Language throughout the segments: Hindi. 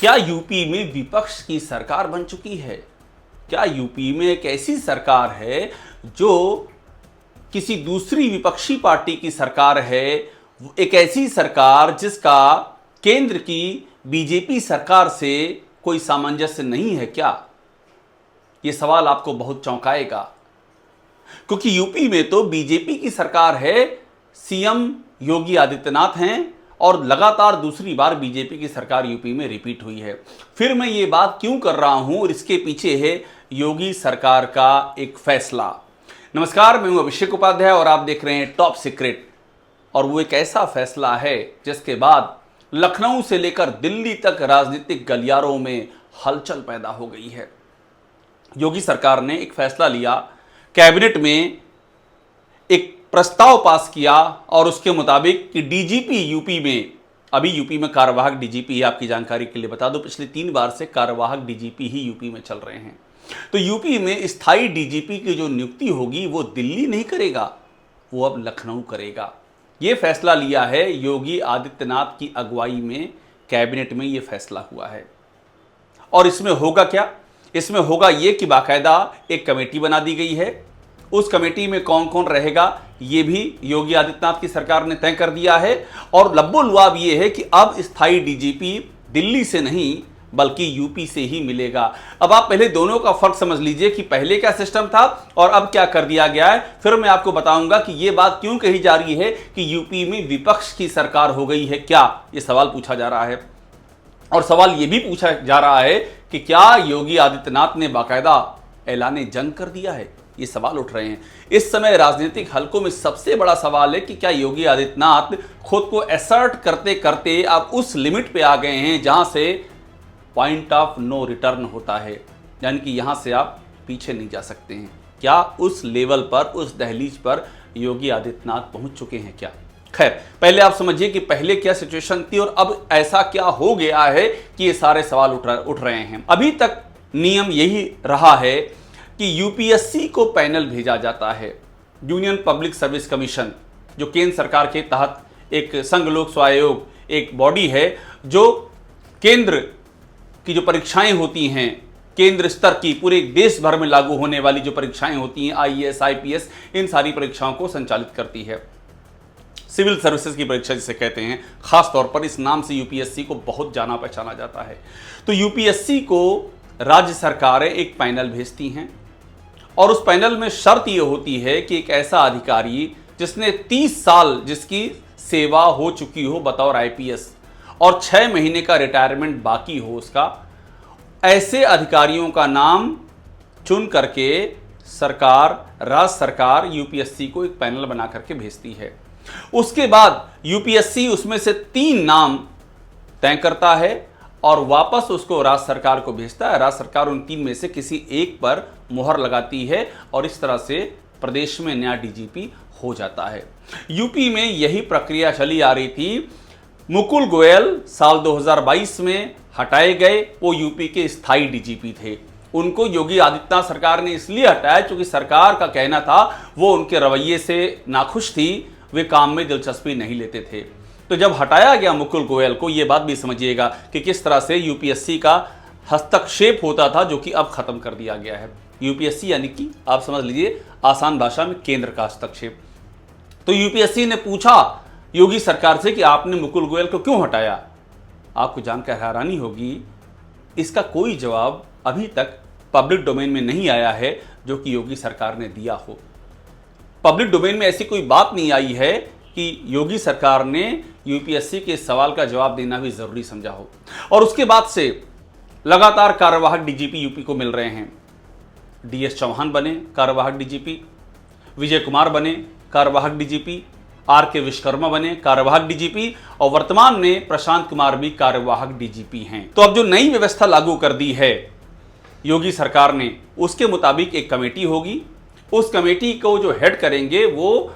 क्या यूपी में विपक्ष की सरकार बन चुकी है? क्या यूपी में एक ऐसी सरकार है जो किसी दूसरी विपक्षी पार्टी की सरकार है, एक ऐसी सरकार जिसका केंद्र की बीजेपी सरकार से कोई सामंजस्य नहीं है क्या? यह सवाल आपको बहुत चौंकाएगा, क्योंकि यूपी में तो बीजेपी की सरकार है, सीएम योगी आदित्यनाथ हैं और लगातार दूसरी बार बीजेपी की सरकार यूपी में रिपीट हुई है। फिर मैं ये बात क्यों कर रहा हूं और इसके पीछे है योगी सरकार का एक फैसला। नमस्कार, मैं हूं अभिषेक उपाध्याय और आप देख रहे हैं टॉप सीक्रेट। और वो एक ऐसा फैसला है जिसके बाद लखनऊ से लेकर दिल्ली तक राजनीतिक गलियारों में हलचल पैदा हो गई है। योगी सरकार ने एक फैसला लिया, कैबिनेट में एक प्रस्ताव पास किया और उसके मुताबिक कि डीजीपी यूपी में, अभी यूपी में कार्यवाहक डीजीपी है, आपकी जानकारी के लिए बता दूं, पिछले 3 बार से कार्यवाहक डीजीपी ही यूपी में चल रहे हैं। तो यूपी में स्थायी डीजीपी की जो नियुक्ति होगी वो दिल्ली नहीं करेगा, वो अब लखनऊ करेगा। ये फैसला लिया है योगी आदित्यनाथ की अगुवाई में, कैबिनेट में ये फैसला हुआ है। और इसमें होगा क्या? इसमें होगा ये कि बाकायदा एक कमेटी बना दी गई है। उस कमेटी में कौन कौन रहेगा ये भी योगी आदित्यनाथ की सरकार ने तय कर दिया है। और लब्बो लुआब ये है कि अब स्थायी डीजीपी दिल्ली से नहीं बल्कि यूपी से ही मिलेगा। अब आप पहले दोनों का फर्क समझ लीजिए कि पहले क्या सिस्टम था और अब क्या कर दिया गया है। फिर मैं आपको बताऊंगा कि यह बात क्यों कही जा रही है कि यूपी में विपक्ष की सरकार हो गई है क्या, यह सवाल पूछा जा रहा है। और सवाल यह भी पूछा जा रहा है कि क्या योगी आदित्यनाथ ने बाकायदा ऐलान जंग कर दिया है। ये सवाल उठ रहे हैं। इस समय राजनीतिक हलकों में सबसे बड़ा सवाल है कि क्या योगी आदित्यनाथ खुद को असर्ट करते करते अब उस लिमिट पे आ गए हैं जहां से पॉइंट ऑफ नो रिटर्न होता है, यानी कि यहां से आप पीछे नहीं जा सकते हैं। क्या उस लेवल पर, उस दहलीज पर योगी आदित्यनाथ पहुंच चुके हैं क्या? खैर, पहले आप समझिए कि पहले क्या सिचुएशन थी और अब ऐसा क्या हो गया है कि ये सारे सवाल उठ रहे हैं। अभी तक नियम यही रहा है कि यूपीएससी को पैनल भेजा जाता है, यूनियन पब्लिक सर्विस कमीशन, जो केंद्र सरकार के तहत एक संघ लोक स्वायोग एक बॉडी है जो केंद्र की जो परीक्षाएं होती हैं, केंद्र स्तर की पूरे देश भर में लागू होने वाली जो परीक्षाएं होती हैं, आईएएस, आईपीएस, इन सारी परीक्षाओं को संचालित करती है। सिविल सर्विसेज की परीक्षा जिसे कहते हैं, खास तौर पर इस नाम से यूपीएससी को बहुत जाना पहचाना जाता है। तो यूपीएससी को राज्य सरकारें एक पैनल भेजती हैं और उस पैनल में शर्त यह होती है कि एक ऐसा अधिकारी जिसने 30 साल जिसकी सेवा हो चुकी हो बतौर आईपीएस और 6 महीने का रिटायरमेंट बाकी हो उसका, ऐसे अधिकारियों का नाम चुन करके सरकार, राज्य सरकार यूपीएससी को एक पैनल बना करके भेजती है। उसके बाद यूपीएससी उसमें से 3 नाम तय करता है और वापस उसको राज्य सरकार को भेजता है। राज्य सरकार उन 3 में से किसी एक पर मुहर लगाती है और इस तरह से प्रदेश में नया डीजीपी हो जाता है। यूपी में यही प्रक्रिया चली आ रही थी। मुकुल गोयल साल 2022 में हटाए गए, वो यूपी के स्थायी डीजीपी थे। उनको योगी आदित्यनाथ सरकार ने इसलिए हटाया क्योंकि सरकार का कहना था वो उनके रवैये से नाखुश थी, वे काम में दिलचस्पी नहीं लेते थे। तो जब हटाया गया मुकुल गोयल को, ये बात भी समझिएगा कि किस तरह से यूपीएससी का हस्तक्षेप होता था, जो कि अब खत्म कर दिया गया है। यूपीएससी यानी कि आप समझ लीजिए आसान भाषा में केंद्र का हस्तक्षेप। तो यूपीएससी ने पूछा योगी सरकार से कि आपने मुकुल गोयल को क्यों हटाया। आपको जानकर हैरानी होगी, इसका कोई जवाब अभी तक पब्लिक डोमेन में नहीं आया है जो कि योगी सरकार ने दिया हो। पब्लिक डोमेन में ऐसी कोई बात नहीं आई है कि योगी सरकार ने यूपीएससी के सवाल का जवाब देना भी जरूरी समझा हो। और उसके बाद से लगातार कार्यवाहक डीजीपी यूपी को मिल रहे हैं। डीएस चौहान बने कार्यवाहक डीजीपी, विजय कुमार बने कार्यवाहक डीजीपी, आर के विश्वकर्मा बने कार्यवाहक डीजीपी और वर्तमान में प्रशांत कुमार भी कार्यवाहक डीजीपी हैं। तो अब जो नई व्यवस्था लागू कर दी है योगी सरकार ने, उसके मुताबिक एक कमेटी होगी। उस कमेटी को जो हेड करेंगे वो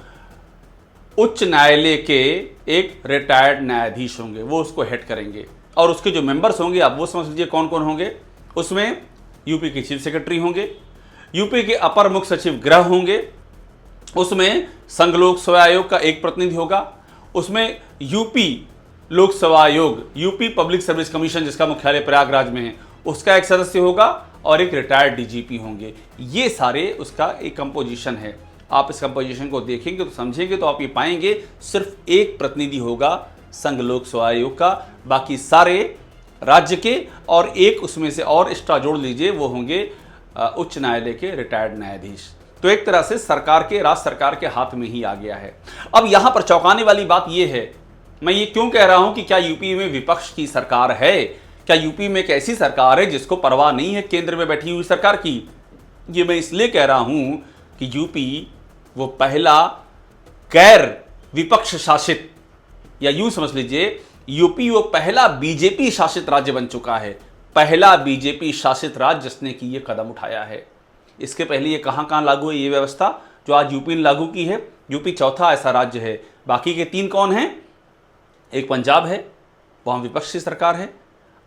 उच्च न्यायालय के एक रिटायर्ड न्यायाधीश होंगे, वो उसको हेड करेंगे। और उसके जो मेंबर्स होंगे आप वो समझ लीजिए कौन कौन होंगे। उसमें यूपी के चीफ सेक्रेटरी होंगे, यूपी के अपर मुख्य सचिव गृह होंगे, उसमें संघ लोक सेवा आयोग का एक प्रतिनिधि होगा, उसमें यूपी लोकसेवा आयोग, यूपी पब्लिक सर्विस कमीशन जिसका मुख्यालय प्रयागराज में है, उसका एक सदस्य होगा और एक रिटायर्ड डीजीपी होंगे। ये सारे उसका एक कंपोजिशन है। आप इस कंपोजिशन को देखेंगे तो समझेंगे तो आप ये पाएंगे सिर्फ एक प्रतिनिधि होगा संघ लोक सेवा आयोग का, बाकी सारे राज्य के, और एक उसमें से और एक्स्ट्रा जोड़ लीजिए वो होंगे उच्च न्यायालय के रिटायर्ड न्यायाधीश। तो एक तरह से सरकार के, राज्य सरकार के हाथ में ही आ गया है। अब यहां पर चौंकाने वाली बात यह है, मैं ये क्यों कह रहा हूं कि क्या यूपी में विपक्ष की सरकार है, क्या यूपी में एक ऐसी सरकार है जिसको परवाह नहीं है केंद्र में बैठी हुई सरकार की। ये मैं इसलिए कह रहा हूं कि यूपी वो पहला गैर विपक्ष शासित, या यूं समझ लीजिए यूपी वो पहला बीजेपी शासित राज्य बन चुका है, पहला बीजेपी शासित राज्य जिसने कि ये कदम उठाया है। इसके पहले ये कहां लागू है ये व्यवस्था जो आज यूपी ने लागू की है। यूपी चौथा ऐसा राज्य है। बाकी के तीन कौन हैं? एक पंजाब है, वहां विपक्ष की सरकार है,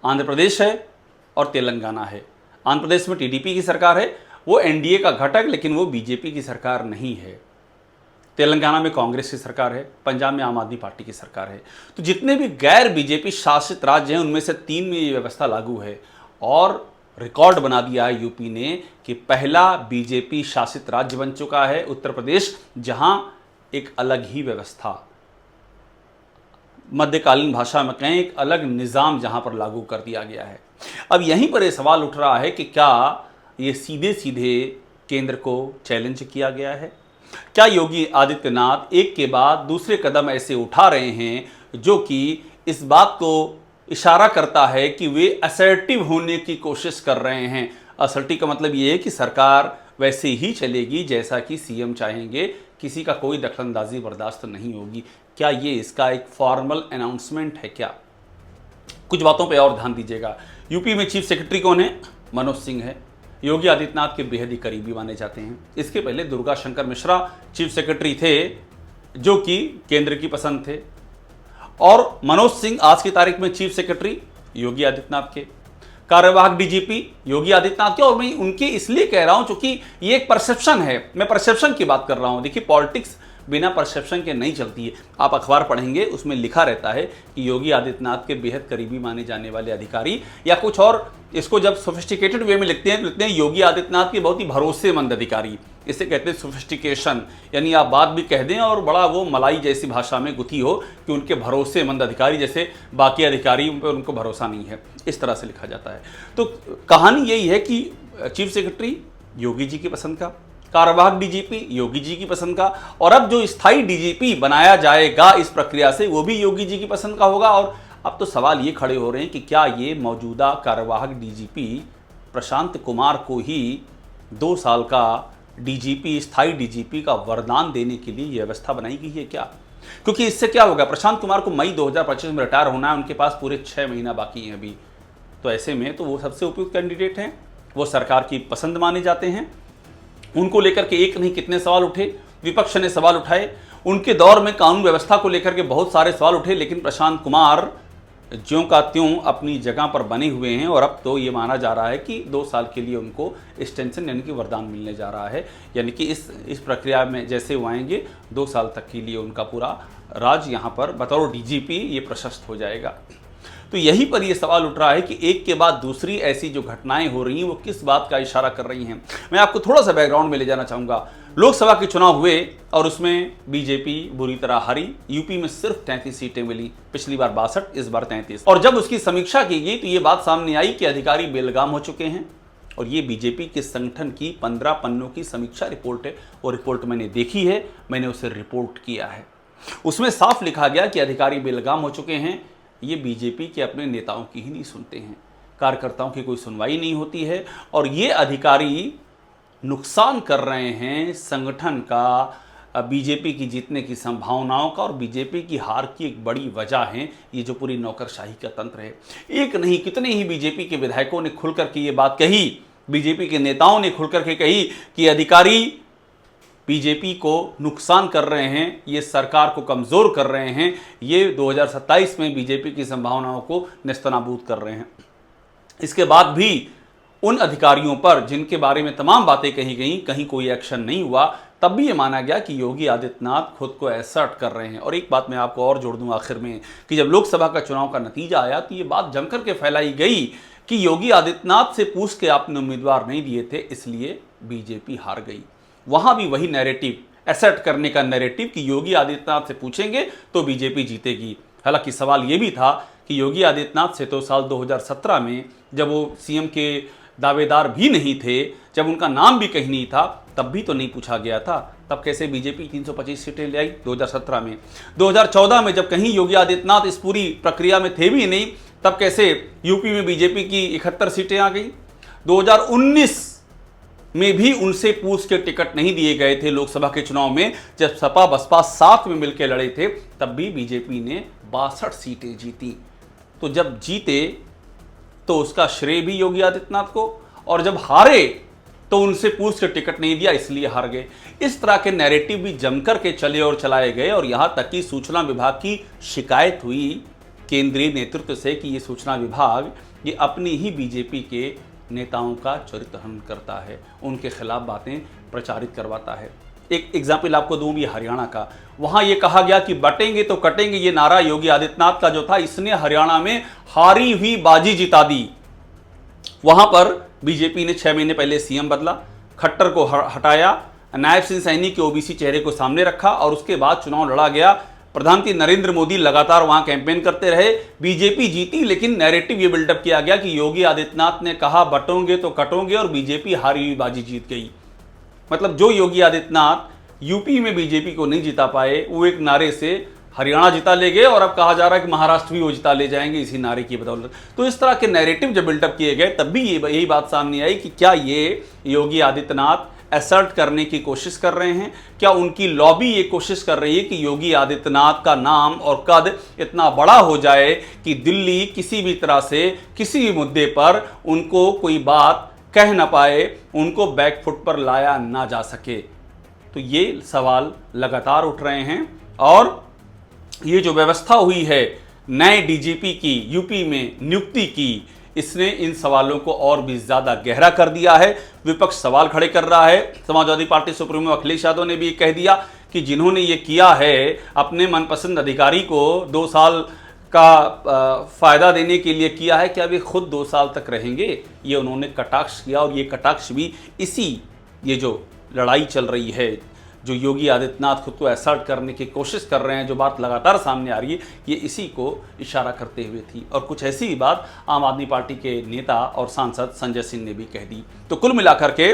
आंध्र प्रदेश है और तेलंगाना है। आंध्र प्रदेश में टीडीपी की सरकार है, वो एनडीए का घटक, लेकिन वो बीजेपी की सरकार नहीं है। तेलंगाना में कांग्रेस की सरकार है, पंजाब में आम आदमी पार्टी की सरकार है। तो जितने भी गैर बीजेपी शासित राज्य हैं उनमें से 3 में ये व्यवस्था लागू है, और रिकॉर्ड बना दिया है यूपी ने कि पहला बीजेपी शासित राज्य बन चुका है उत्तर प्रदेश, जहां एक अलग ही व्यवस्था, मध्यकालीन भाषा में कहें एक अलग निजाम जहां पर लागू कर दिया गया है। अब यहीं पर यह सवाल उठ रहा है कि क्या ये सीधे सीधे केंद्र को चैलेंज किया गया है? क्या योगी आदित्यनाथ एक के बाद दूसरे कदम ऐसे उठा रहे हैं जो कि इस बात को इशारा करता है कि वे असर्टिव होने की कोशिश कर रहे हैं? असर्टिव का मतलब ये है कि सरकार वैसे ही चलेगी जैसा कि सीएम चाहेंगे, किसी का कोई दखलंदाजी बर्दाश्त नहीं होगी। क्या ये इसका एक फॉर्मल अनाउंसमेंट है क्या? कुछ बातों पे और ध्यान दीजिएगा। यूपी में चीफ सेक्रेटरी कौन है? मनोज सिंह है, योगी आदित्यनाथ के बेहद ही करीबी माने जाते हैं। इसके पहले दुर्गा शंकर मिश्रा चीफ सेक्रेटरी थे जो कि केंद्र की पसंद थे, और मनोज सिंह आज की तारीख में चीफ सेक्रेटरी योगी आदित्यनाथ के, कार्यवाहक डीजीपी योगी आदित्यनाथ के। और मैं उनके इसलिए कह रहा हूं क्योंकि ये एक परसेप्शन है, मैं परसेप्शन की बात कर रहा हूं। देखिए पॉलिटिक्स बिना परसेप्शन के नहीं चलती है। आप अखबार पढ़ेंगे उसमें लिखा रहता है कि योगी आदित्यनाथ के बेहद करीबी माने जाने वाले अधिकारी, या कुछ और इसको जब सोफिस्टिकेटेड वे में लिखते हैं योगी आदित्यनाथ के बहुत ही भरोसेमंद अधिकारी। इसे कहते हैं सोफिस्टिकेशन, यानी आप बात भी कह दें और बड़ा वो मलाई जैसी भाषा में गुथी हो कि उनके भरोसेमंद अधिकारी, जैसे बाकी अधिकारी उन पर उनको भरोसा नहीं है, इस तरह से लिखा जाता है। तो कहानी यही है कि चीफ सेक्रेटरी योगी जी की पसंद का, कार्यवाहक डीजीपी योगी जी की पसंद का, और अब जो स्थायी डीजीपी बनाया जाएगा इस प्रक्रिया से वो भी योगी जी की पसंद का होगा। और अब तो सवाल ये खड़े हो रहे हैं कि क्या ये मौजूदा कार्यवाहक डीजीपी प्रशांत कुमार को ही 2 साल का डीजीपी, स्थायी डीजीपी का वरदान देने के लिए यह व्यवस्था बनाई गई है क्या? क्योंकि इससे क्या होगा, प्रशांत कुमार को मई 2025 में रिटायर होना है, उनके पास पूरे 6 महीना बाकी हैं अभी। तो ऐसे में तो वो सबसे उपयुक्त कैंडिडेट हैं, वो सरकार की पसंद माने जाते हैं। उनको लेकर के एक नहीं कितने सवाल उठे, विपक्ष ने सवाल उठाए। उनके दौर में कानून व्यवस्था को लेकर के बहुत सारे सवाल उठे, लेकिन प्रशांत कुमार ज्यों का त्यों अपनी जगह पर बने हुए हैं। और अब तो ये माना जा रहा है कि 2 साल के लिए उनको एक्सटेंशन यानी कि वरदान मिलने जा रहा है, यानी कि इस प्रक्रिया में जैसे वो आएंगे 2 साल तक के लिए उनका पूरा राज यहाँ पर बतौर डीजीपी ये प्रशस्त हो जाएगा। तो यहीं पर यह सवाल उठ रहा है कि एक के बाद दूसरी ऐसी जो घटनाएं हो रही हैं वो किस बात का इशारा कर रही हैं। मैं आपको थोड़ा सा बैकग्राउंड में ले जाना चाहूँगा। लोकसभा के चुनाव हुए और उसमें बीजेपी बुरी तरह हारी। यूपी में सिर्फ 33 सीटें मिली, पिछली बार 62, इस बार 33। और जब उसकी समीक्षा की गई तो ये बात सामने आई कि अधिकारी बेलगाम हो चुके हैं। और ये बीजेपी के संगठन की 15 पन्नों की समीक्षा रिपोर्ट है। वो रिपोर्ट मैंने देखी है, मैंने उसे रिपोर्ट किया है। उसमें साफ लिखा गया कि अधिकारी बेलगाम हो चुके हैं। ये बीजेपी के अपने नेताओं की ही नहीं सुनते हैं, कार्यकर्ताओं की कोई सुनवाई नहीं होती है, और ये अधिकारी नुकसान कर रहे हैं संगठन का, बीजेपी की जीतने की संभावनाओं का। और बीजेपी की हार की एक बड़ी वजह है ये जो पूरी नौकरशाही का तंत्र है। एक नहीं कितने ही बीजेपी के विधायकों ने खुलकर के ये बात कही, बीजेपी के नेताओं ने खुलकर के कही कि अधिकारी बीजेपी को नुकसान कर रहे हैं, ये सरकार को कमज़ोर कर रहे हैं, ये 2027 में बीजेपी की संभावनाओं को नेस्तनाबूद कर रहे हैं। इसके बाद भी उन अधिकारियों पर जिनके बारे में तमाम बातें कही गई, कहीं कोई एक्शन नहीं हुआ, तब भी ये माना गया कि योगी आदित्यनाथ खुद को एसर्ट कर रहे हैं। और एक बात मैं आपको और जोड़ दूं आखिर में कि जब लोकसभा का चुनाव का नतीजा आया तो ये बात जमकर के फैलाई गई कि योगी आदित्यनाथ से पूछ के आपने उम्मीदवार नहीं दिए थे, इसलिए बीजेपी हार गई। वहां भी वही नैरेटिव, एसर्ट करने का नैरेटिव कि योगी आदित्यनाथ से पूछेंगे तो बीजेपी जीतेगी। हालांकि सवाल ये भी था कि योगी आदित्यनाथ से तो साल 2017 में जब वो सीएम के दावेदार भी नहीं थे, जब उनका नाम भी कहीं नहीं था, तब भी तो नहीं पूछा गया था। तब कैसे बीजेपी 325 सीटें ले आई 2017 में? 2014 में जब कहीं योगी आदित्यनाथ इस पूरी प्रक्रिया में थे भी नहीं, तब कैसे यूपी में बीजेपी की 71 सीटें आ गई? 2019 में भी उनसे पूछ के टिकट नहीं दिए गए थे लोकसभा के चुनाव में, जब सपा बसपा साथ में मिलकर लड़े थे, तब भी बीजेपी ने 62 सीटें जीती। तो जब जीते तो उसका श्रेय भी योगी आदित्यनाथ को, और जब हारे तो उनसे पूछ के टिकट नहीं दिया इसलिए हार गए। इस तरह के नैरेटिव भी जमकर के चले और चलाए गए, और यहां तक कि सूचना विभाग की शिकायत हुई केंद्रीय नेतृत्व से कि ये सूचना विभाग ये अपनी ही बीजेपी के नेताओं का चरित्र हनन करता है, उनके खिलाफ बातें प्रचारित करवाता है। एक एग्जाम्पल आपको दूं भी हरियाणा का। वहां यह कहा गया कि बटेंगे तो कटेंगे, ये नारा योगी आदित्यनाथ का जो था, इसने हरियाणा में हारी हुई बाजी जिता दी। वहां पर बीजेपी ने 6 महीने पहले सीएम बदला, खट्टर को हटाया, नायब सिंह सैनी के ओबीसी चेहरे को सामने रखा, और उसके बाद चुनाव लड़ा गया। प्रधानमंत्री नरेंद्र मोदी लगातार वहां कैंपेन करते रहे, बीजेपी जीती, लेकिन नैरेटिव ये बिल्डअप किया गया कि योगी आदित्यनाथ ने कहा बटोंगे तो कटोंगे, और बीजेपी हारी हुई बाजी जीत गई। मतलब जो योगी आदित्यनाथ यूपी में बीजेपी को नहीं जिता पाए, वो एक नारे से हरियाणा जिता ले गए, और अब कहा जा रहा है कि महाराष्ट्र भी वो जिता ले जाएंगे इसी नारे की बदौलत। तो इस तरह के नैरेटिव जब बिल्डअप किए गए, तब भी यही बात सामने आई कि क्या ये योगी आदित्यनाथ असर्ट करने की कोशिश कर रहे हैं? क्या उनकी लॉबी ये कोशिश कर रही है कि योगी आदित्यनाथ का नाम और कद इतना बड़ा हो जाए कि दिल्ली किसी भी तरह से किसी भी मुद्दे पर उनको कोई बात कह ना पाए, उनको बैकफुट पर लाया ना जा सके? तो ये सवाल लगातार उठ रहे हैं, और ये जो व्यवस्था हुई है नए डीजीपी की यूपी में नियुक्ति की, इसने इन सवालों को और भी ज्यादा गहरा कर दिया है। विपक्ष सवाल खड़े कर रहा है। समाजवादी पार्टी सुप्रीमो अखिलेश यादव ने भी कह दिया कि जिन्होंने ये किया है अपने मनपसंद अधिकारी को 2 साल का फायदा देने के लिए किया है, क्या वे खुद 2 साल तक रहेंगे? ये उन्होंने कटाक्ष किया, और ये कटाक्ष भी ये जो लड़ाई चल रही है, जो योगी आदित्यनाथ खुद को असर्ट करने की कोशिश कर रहे हैं, जो बात लगातार सामने आ रही है, ये इसी को इशारा करते हुए थी। और कुछ ऐसी ही बात आम आदमी पार्टी के नेता और सांसद संजय सिंह ने भी कह दी। तो कुल मिलाकर के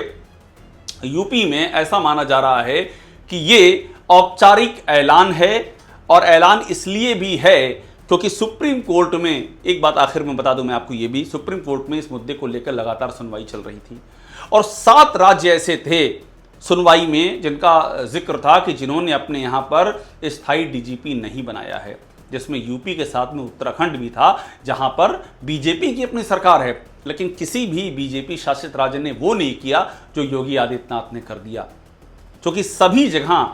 यूपी में ऐसा माना जा रहा है कि ये औपचारिक ऐलान है, और ऐलान इसलिए भी है क्योंकि सुप्रीम कोर्ट में, एक बात आखिर में बता दूं मैं आपको ये भी, सुप्रीम कोर्ट में इस मुद्दे को लेकर लगातार सुनवाई चल रही थी, और 7 राज्य ऐसे थे सुनवाई में जिनका जिक्र था कि जिन्होंने अपने यहां पर स्थायी डीजीपी नहीं बनाया है, जिसमें यूपी के साथ में उत्तराखंड भी था, जहां पर बीजेपी की अपनी सरकार है, लेकिन किसी भी बीजेपी शासित राज्य ने वो नहीं किया जो योगी आदित्यनाथ ने कर दिया। क्योंकि सभी जगह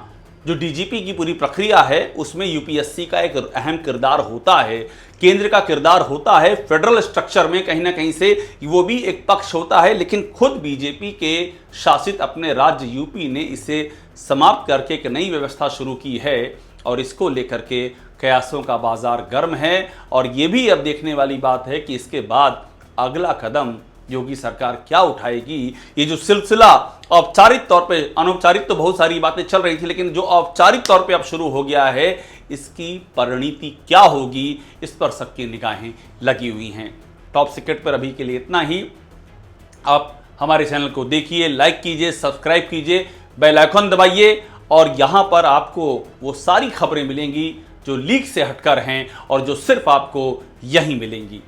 जो डीजीपी की पूरी प्रक्रिया है उसमें यूपीएससी का एक अहम किरदार होता है, केंद्र का किरदार होता है, फेडरल स्ट्रक्चर में कहीं ना कहीं से वो भी एक पक्ष होता है, लेकिन खुद बीजेपी के शासित अपने राज्य यूपी ने इसे समाप्त करके एक नई व्यवस्था शुरू की है, और इसको लेकर के कयासों का बाजार गर्म है। और ये भी अब देखने वाली बात है कि इसके बाद अगला कदम योगी सरकार क्या उठाएगी। ये जो सिलसिला औपचारिक तौर पे, अनौपचारिक तो बहुत सारी बातें चल रही थी, लेकिन जो औपचारिक तौर पे अब शुरू हो गया है, इसकी परिणति क्या होगी, इस पर सबकी निगाहें लगी हुई हैं। टॉप सीक्रेट पर अभी के लिए इतना ही। आप हमारे चैनल को देखिए, लाइक कीजिए, सब्सक्राइब कीजिए, बेल आइकन दबाइए, और यहाँ पर आपको वो सारी खबरें मिलेंगी जो लीक से हटकर हैं और जो सिर्फ आपको यहीं मिलेंगी।